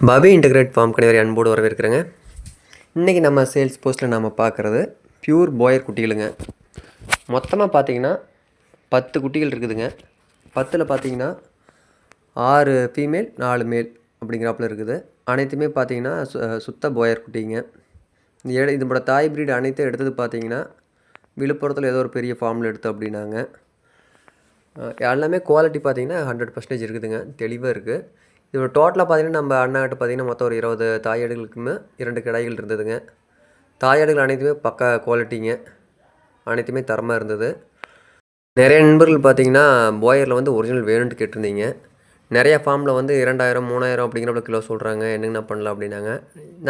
பபி integrate form கணிவரை அன்போடு வரவேற்கிறேங்க. இன்றைக்கி நம்ம சேல்ஸ் போஸ்ட்டில் நம்ம பார்க்குறது பியூர் பாயர் குட்டிகளுங்க. மொத்தமாக பார்த்தீங்கன்னா 10 குட்டிகள் இருக்குதுங்க. 10ல் பார்த்தீங்கன்னா 6 ஃபீமேல் 4 மேல் அப்படிங்கிறாப்புல இருக்குது. அனைத்துமே பார்த்தீங்கன்னா சுத்த பாயர் குட்டிங்க. இதோட தாய் பிரீடு அனைத்தும் எடுத்தது பார்த்தீங்கன்னா விழுப்புரத்தில் ஏதோ ஒரு பெரிய ஃபார்மில் எடுத்தோம் அப்படின்னாங்க. எல்லாமே குவாலிட்டி பார்த்தீங்கன்னா 100% இருக்குதுங்க, தெளிவாக இருக்குது. இதோட டோட்டலாக பார்த்தீங்கன்னா நம்ம அண்ணாகிட்ட பார்த்தீங்கன்னா மொத்தம் ஒரு 20 தாயாடுகளுக்குமே 2 கிடாய்கள் இருந்ததுங்க. தாயாடுகள் அனைத்துமே பக்கா குவாலிட்டிங்க, அனைத்துமே தரமாக இருந்தது. நிறைய நண்பர்கள் பார்த்தீங்கன்னா பாயரில் வந்து ஒரிஜினல் வேணும்னு கேட்டிருந்தீங்க. நிறையா ஃபார்மில் வந்து 2000 3000 அப்படிங்கிறப்ப கிலோ சொல்கிறாங்க, என்னங்கண்ணா பண்ணலாம் அப்படின்னாங்க.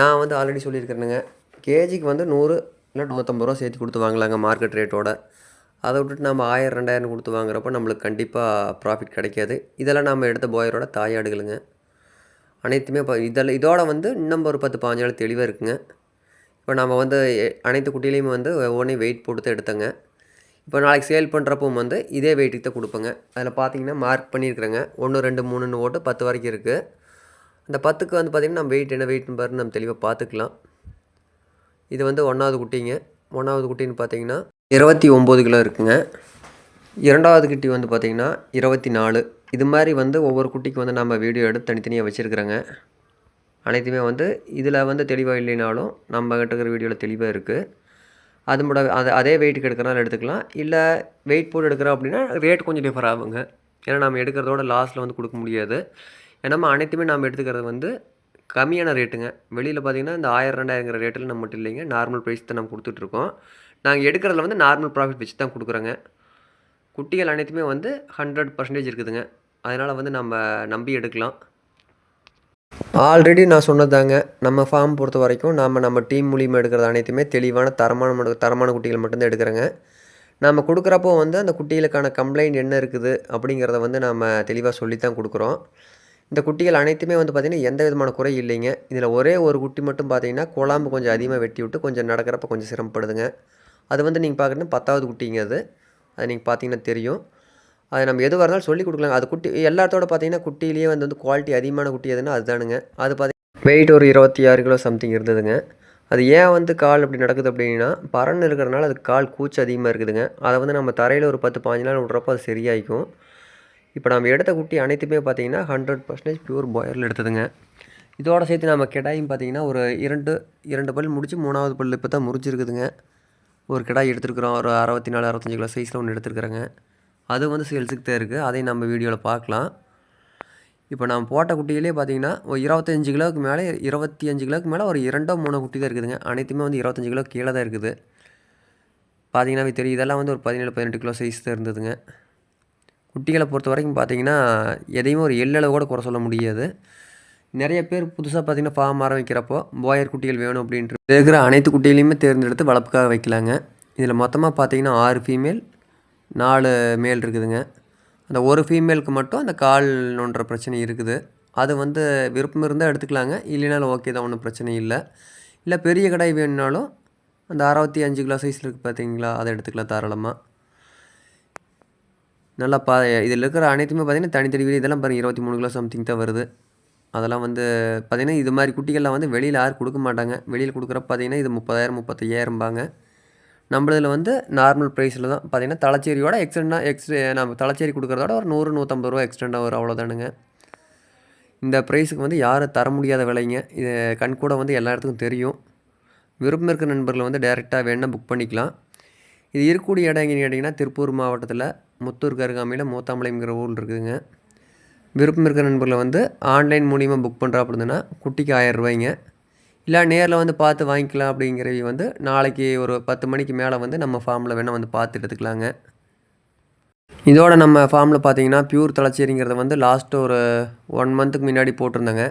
நான் வந்து ஆல்ரெடி சொல்லியிருக்கிறேனுங்க, கேஜிக்கு வந்து 100 இல்லை 150 ரூபா சேர்த்து கொடுத்து வாங்கலாங்க மார்க்கெட் ரேட்டோட. அதை விட்டுட்டு நம்ம 1000 2000 கொடுத்து வாங்குறப்ப நம்மளுக்கு கண்டிப்பாக ப்ராஃபிட் கிடைக்காது. இதெல்லாம் நம்ம எடுத்த பாயரோட தாயாடுகளுங்க. அனைத்துமே இதோட வந்து இன்னும் ஒரு 10 15 நாள் தெளிவாக இருக்குங்க. இப்போ நம்ம வந்து அனைத்து குட்டிலையுமே வந்து ஒவ்வொன்றையும் வெயிட் போட்டு தான் எடுத்தேங்க. இப்போ நாளைக்கு சேல் பண்ணுறப்போ வந்து இதே வெயிட்டுக்கு தான் கொடுப்பேங்க. அதில் பார்த்தீங்கன்னா மார்க் பண்ணியிருக்கிறேங்க, 1 2 3ன்னு ஓட்டு 10 வரைக்கும் இருக்குது. அந்த 10க்கு வந்து பார்த்திங்கன்னா நம்ம வெயிட் என்ன வெயிட்னு பாருன்னு நம்ம தெளிவாக பார்த்துக்கலாம். இது வந்து 1வது குட்டிங்க. 1வது குட்டின்னு பார்த்தீங்கன்னா 29 கிலோ இருக்குங்க. 2வது குட்டி வந்து பார்த்திங்கன்னா 24. இது மாதிரி வந்து ஒவ்வொரு குட்டிக்கு வந்து நம்ம வீடியோ எடுத்து தனித்தனியாக வச்சுருக்குறேங்க. அனைத்துமே வந்து இதில் வந்து தெளிவாக இல்லைனாலும் நம்ம கிட்ட இருக்கிற வீடியோவில் தெளிவாக இருக்குது. அதே வெயிட்டுக்கு எடுக்கிறனால எடுத்துக்கலாம். இல்லை வெயிட் போட்டு எடுக்கிறோம் அப்படின்னா ரேட் கொஞ்சம் டிஃபர் ஆகுங்க. ஏன்னா நம்ம எடுக்கிறதோட லாஸ்ட்டில் வந்து கொடுக்க முடியாது. ஏன்னா நம்ம அனைத்துமே நம்ம எடுத்துக்கிறது வந்து கம்மியான ரேட்டுங்க. வெளியில் பார்த்திங்கன்னா இந்த 1000 2000ங்கிற ரேட்டில் நம்ம மட்டும் இல்லைங்க, நார்மல் ப்ரைஸ் தான் நம்ம கொடுத்துட்ருக்கோம். நாங்கள் எடுக்கிறதுல வந்து நார்மல் ப்ராஃபிட் வச்சு தான் கொடுக்குறோங்க. குட்டிகள் அனைத்துமே வந்து 100% இருக்குதுங்க. அதனால் வந்து நம்ம நம்பி எடுக்கலாம். ஆல்ரெடி நான் சொன்னதாங்க, நம்ம ஃபார்ம் பொறுத்த வரைக்கும் நம்ம டீம் மூலியமாக எடுக்கிறது அனைத்துமே தெளிவான தரமான குட்டிகள் மட்டும்தான் எடுக்கிறேங்க. நம்ம கொடுக்குறப்போ வந்து அந்த குட்டிகளுக்கான கம்ப்ளைண்ட் என்ன இருக்குது அப்படிங்கிறத வந்து நம்ம தெளிவாக சொல்லித்தான் கொடுக்குறோம். இந்த குட்டிகள் அனைத்துமே வந்து பார்த்திங்கன்னா எந்த விதமான குறை இல்லைங்க. இதில் ஒரே ஒரு குட்டி மட்டும் பார்த்திங்கன்னா குழம்பு கொஞ்சம் அதிகமாக வெட்டி விட்டு கொஞ்சம் நடக்கிறப்ப கொஞ்சம் சிரமப்படுதுங்க. அது வந்து நீங்கள் பார்க்குறீங்கன்னா 10வது குட்டிங்க. அது நீங்கள் பார்த்தீங்கன்னா தெரியும். அது நம்ம எதுவாக இருந்தாலும் சொல்லி கொடுக்கலாங்க. அது குட்டி எல்லாத்தோட பார்த்தீங்கன்னா குட்டியிலேயே வந்து குவாலிட்டி அதிகமான குட்டி எதுன்னா அதுதானுங்க. அது பார்த்தீங்கன்னா வெயிட் ஒரு 26 கிலோ சம்திங் இருந்ததுங்க. அது ஏன் வந்து கால் அப்படி நடக்குது அப்படின்னா பறன்னு இருக்கிறனால அதுக்கு கால் கூச்சி அதிகமாக இருக்குதுங்க. அதை வந்து நம்ம தரையில் ஒரு 10 15 நாள் விட்றப்போ அது சரியாயிக்கும். இப்போ நம்ம எடுத்த குட்டி அனைத்துமே பார்த்தீங்கன்னா 100% பியூர் பாயரில் எடுத்ததுங்க. இதோட சேர்த்து நம்ம கிடாயும் பார்த்தீங்கன்னா ஒரு 2 பல் முடிச்சு 3வது பல் இப்போ தான் முறிச்சிருக்குதுங்க. ஒரு கிடாய் எடுத்துருக்குறோம், ஒரு 64 65 கிலோ சைஸில் ஒன்று எடுத்துருக்குறேங்க. அது வந்து சேல்ஸுக்கு தான் இருக்குது, அதையும் நம்ம வீடியோவில் பார்க்கலாம். இப்போ நம்ம போட்ட குட்டிகளே பார்த்தீங்கன்னா ஒரு 25 கிலோவுக்கு மேலே 25 கிலோவுக்கு மேலே ஒரு 2 3 குட்டி தான் இருக்குதுங்க. அனைத்துமே வந்து 25 கிலோ கீழே தான் இருக்குது. பார்த்தீங்கன்னாவே தெரியும், இதெல்லாம் வந்து ஒரு 17 18 கிலோ சைஸ் தான் இருந்ததுங்க. குட்டிகளை பொறுத்த வரைக்கும் பார்த்தீங்கன்னா எதையுமே ஒரு எள்ளளவு கூட குறை சொல்ல முடியாது. நிறைய பேர் புதுசாக பார்த்தீங்கன்னா ஃபார்ம் ஆரம்பிக்கிறப்போ பாயர் குட்டிகள் வேணும் அப்படின்ட்டு இருக்கிற அனைத்து குட்டிகளையுமே தேர்ந்தெடுத்து வளர்ப்புக்காக வைக்கலாங்க. இதில் மொத்தமாக பார்த்தீங்கன்னா 6 ஃபீமேல் 4 மேல் இருக்குதுங்க. அந்த ஒரு ஃபீமேலுக்கு மட்டும் அந்த கால் நோன்ற பிரச்சனை இருக்குது. அது வந்து விருப்பம் இருந்தால் எடுத்துக்கலாங்க, இல்லைனாலும் ஓகே தான், ஒன்றும் பிரச்சனை இல்லை. இல்லை பெரிய கடாய் வேணுனாலும் அந்த 65 கிலோ சைஸில் இருக்குது பார்த்தீங்களா, அதை எடுத்துக்கலாம் தாராளமாக. நல்லா இதில் இருக்கிற அனைத்துமே பார்த்திங்கன்னா தனித்தனி இதெல்லாம் பாருங்கள் 23 கிலோ சம்திங் தான் வருது. அதெல்லாம் வந்து பார்த்திங்கன்னா இது மாதிரி குட்டிகள்லாம் வந்து வெளியில் யாரும் கொடுக்க மாட்டாங்க. வெளியில் கொடுக்குறப்ப பார்த்திங்கன்னா இது 30,000 35,000 நம்மளதில் வந்து நார்மல் ப்ரைஸில் தான் பார்த்திங்கன்னா தலைச்சேரியோட நம்ம தலைச்சேரி கொடுக்குறதோட ஒரு 100 150 ரூபா எக்ஸ்டெண்டாக வரும், அவ்வளோதானுங்க. இந்த ப்ரைஸுக்கு வந்து யாரும் தர முடியாத விலைங்க. இது கண்கூட வந்து எல்லா இடத்துக்கும் தெரியும். விருப்பம் இருக்கிற நண்பர்களை வந்து டைரெக்டாக வேணால் புக் பண்ணிக்கலாம். இது இருக்கக்கூடிய இடம் எங்கேன்னு கேட்டிங்கன்னா திருப்பூர் மாவட்டத்தில் முத்தூருக்கு அருகாமையில் மூத்தாம்பாளையம்ங்கிற ஊரில் இருக்குதுங்க. விருப்பம் இருக்கிற நண்பர்களை வந்து ஆன்லைன் மூலிமா புக் பண்ணுறா அப்படின்னா குட்டிக்கு 1000 ரூபாய்ங்க. இல்லை நேரில் வந்து பார்த்து வாங்கிக்கலாம் அப்படிங்கிறவி வந்து நாளைக்கு ஒரு 10 மணிக்கு மேலே வந்து நம்ம ஃபார்மில் வேணால் வந்து பார்த்து எடுத்துக்கலாங்க. இதோட நம்ம ஃபார்மில் பார்த்தீங்கன்னா பியூர் தலைச்சேரிங்கிறத வந்து லாஸ்ட்டு ஒரு 1 மந்த்துக்கு முன்னாடி போட்டிருந்தேங்க.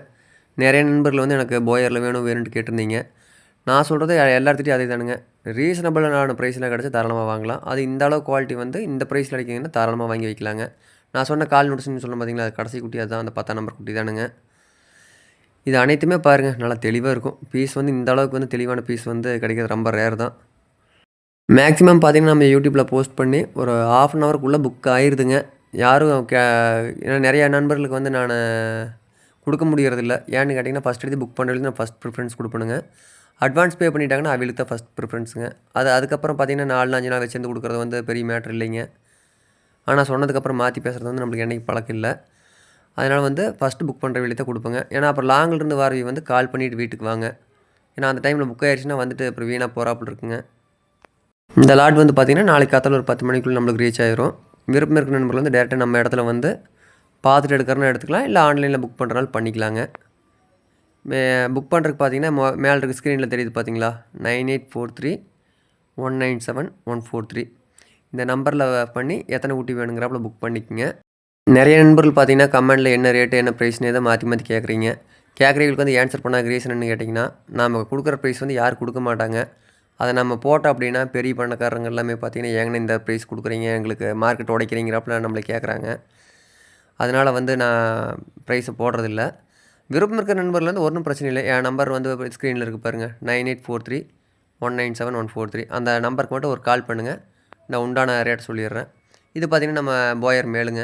நிறைய நண்பர்கள் வந்து எனக்கு பாயரில் வேணும்னு கேட்டிருந்தீங்க. நான் சொல்கிறது எல்லாத்துட்டையும் அதே தானுங்க, ரீசனபிளான ப்ரைஸில் கிடச்சி தாராளமாக வாங்கலாம். அது இந்த அளவு குவாலிட்டி வந்து இந்த ப்ரைஸில் கிடைக்கிங்கன்னா தாராளமாக வாங்கி வைக்கலாங்க. நான் சொன்ன கால் நோட்டிஸ்ன்னு சொன்ன பார்த்தீங்களா, அது கடைசி குட்டி அதுதான், அந்த 10ஆம் நம்பர் குட்டி தானுங்க. இது அனைத்துமே பாருங்கள் நல்லா தெளிவாக இருக்கும். பீஸ் வந்து இந்த அளவுக்கு வந்து தெளிவான பீஸ் வந்து கிடைக்கிறது ரொம்ப ரேர் தான். மேக்ஸிமம் பார்த்திங்கன்னா நம்ம யூடியூப்பில் போஸ்ட் பண்ணி ஒரு 1/2 ஹவருக்குள்ளே புக் ஆயிடுதுங்க. யாரும் ஏன்னா நிறையா நண்பர்களுக்கு வந்து நான் கொடுக்க முடியறதில்ல. ஏன்னு கேட்டிங்கன்னா, ஃபஸ்ட் எடுத்து புக் பண்ணுறதுக்கு நான் ஃபஸ்ட் ப்ரிஃபரன்ஸ் குடுப்பேனுங்க. அட்வான்ஸ் பே பண்ணிட்டாங்கன்னா, அவங்களுக்கு தான் ஃபஸ்ட் ப்ரிஃபரன்ஸுங்க. அதுக்கப்புறம் பார்த்தீங்கன்னா, 4 5 நாள் வச்சிருந்து குடுக்குறது வந்து பெரிய மேட்டர் இல்லைங்க. ஆனா சொன்னதுக்கப்புறம் மாற்றி பேசுகிறது வந்து நம்மளுக்கு என்னைக்கும் பழக்கம் இல்ல. அதனால் வந்து ஃபஸ்ட்டு புக் பண்ணுற வேலைய தான் குடுப்பேங்க. ஏன்னா, அப்புறம் லாங்கிலேருந்து வரவங்க வந்து கால் பண்ணிட்டு வீட்டுக்கு வாங்க. ஏன்னா, அந்த டைமில் புக் ஆயிடுச்சுன்னா வந்துட்டு அப்புறம் வீணா போறாப்புல இருக்குங்க. இந்த லாட் வந்து பார்த்தீங்கன்னா, நாளைக்கு காத்தால ஒரு 10 மணிக்குள்ள நம்மளுக்கு ரீச் ஆயிரும். விருப்பம் இருக்கிற நண்பர்கள் வந்து டேரெக்ட்டா நம்ம இடத்துல வந்து பார்த்துட்டு எடுக்கிறதுனா எடுத்துக்கலாம். இல்ல ஆன்லைனில் புக் பண்ணுறனாலும் பண்ணிக்கலாங்க. புக் பண்ணுறதுக்கு பார்த்தீங்கன்னா, மேலே இருக்க ஸ்க்ரீனில் தெரியுது பார்த்தீங்களா? 9843197143 இந்த நம்பரில் பண்ணி எத்தனை ஊட்டி வேணுங்கிறாப்புல புக் பண்ணிக்கங்க. நெறைய நண்பர்கள் பார்த்தீங்கன்னா, கமெண்ட்ல என்ன ரேட்டு, என்ன ப்ரைஸ்னே தான் மாற்றி மாற்றி கேட்குறீங்க. கேட்குறவங்களுக்கு வந்து ஆன்சர் பண்ண ரீசன் என்னன்னு கேட்டிங்கன்னா, நாம குடுக்குற ப்ரைஸ் வந்து யாரும் குடுக்க மாட்டாங்க. அத நம்ம போட்டோம் அப்படின்னா, பெரிய பணக்காரங்க எல்லாமே பார்த்தீங்கன்னா, "ஏங்கண்ணே இந்த ப்ரைஸ் குடுக்குறீங்க? எங்களுக்கு மார்க்கெட் உடைக்கிறீங்கறாப்புல" நம்மள கேட்குறாங்க. அதனால வந்து நான் ப்ரைஸ போடுறதில்ல. விருப்பம் இருக்கிற நண்பர்கள் வந்து ஒண்ணும் பிரச்சனை இல்ல. என் நம்பர் வந்து ஸ்க்ரீனில் இருக்கு பாருங்க. 9843197143 அந்த நம்பருக்கு மட்டும் ஒரு கால் பண்ணுங்க. நான் உண்டான ரேட் சொல்லிடுறேன். இது பார்த்தீங்கன்னா, நம்ம போயர் மேலுங்க.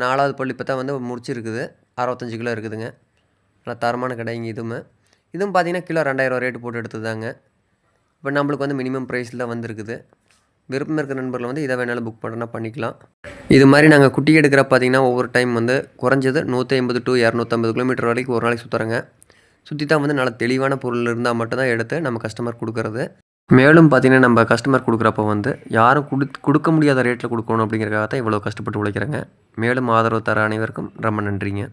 4வது பல் இப்போ தான் வந்து முடிச்சிருக்குது. 65 கிலோ இருக்குதுங்க. நல்ல தரமான கடைங்க இதுவுமே. இதுவும் பார்த்தீங்கன்னா, கிலோ ரூ. 2000 ரேட்டு போட்டு எடுத்ததுதாங்க. இப்போ நம்மளுக்கு வந்து மினிமம் ப்ரைஸில் தான் வந்திருக்குது. விருப்பம் இருக்கிற நண்பர்கள் வந்து இதை வேணாலும் புக் பண்ணுறனா பண்ணிக்கலாம். இது மாதிரி நாங்கள் குட்டி எடுக்கிற பார்த்தீங்கன்னா, ஒவ்வொரு டைம் வந்து குறைஞ்சது 150 to 250 கிலோமீட்டர் வரைக்கும் ஒரு நாளைக்கு சுற்றுறேங்க. சுற்றி தான் வந்து நல்ல தெளிவான பொருள் இருந்தால் மட்டும் தான் எடுத்து நம்ம கஸ்டமர் குடுக்குறது. மேலும் பார்த்தீங்கன்னா, நம்ம கஸ்டமர் குடுக்குறப்போ வந்து யாரும் குடுக்க முடியாத ரேட்டில் குடுக்கணும் அப்படிங்கிறதுக்காக தான் இவ்வளோ கஷ்டப்பட்டு உழைக்கிறேங்க. மேலும் ஆதரவு தர அனைவருக்கும் ரொம்ப நன்றிங்க.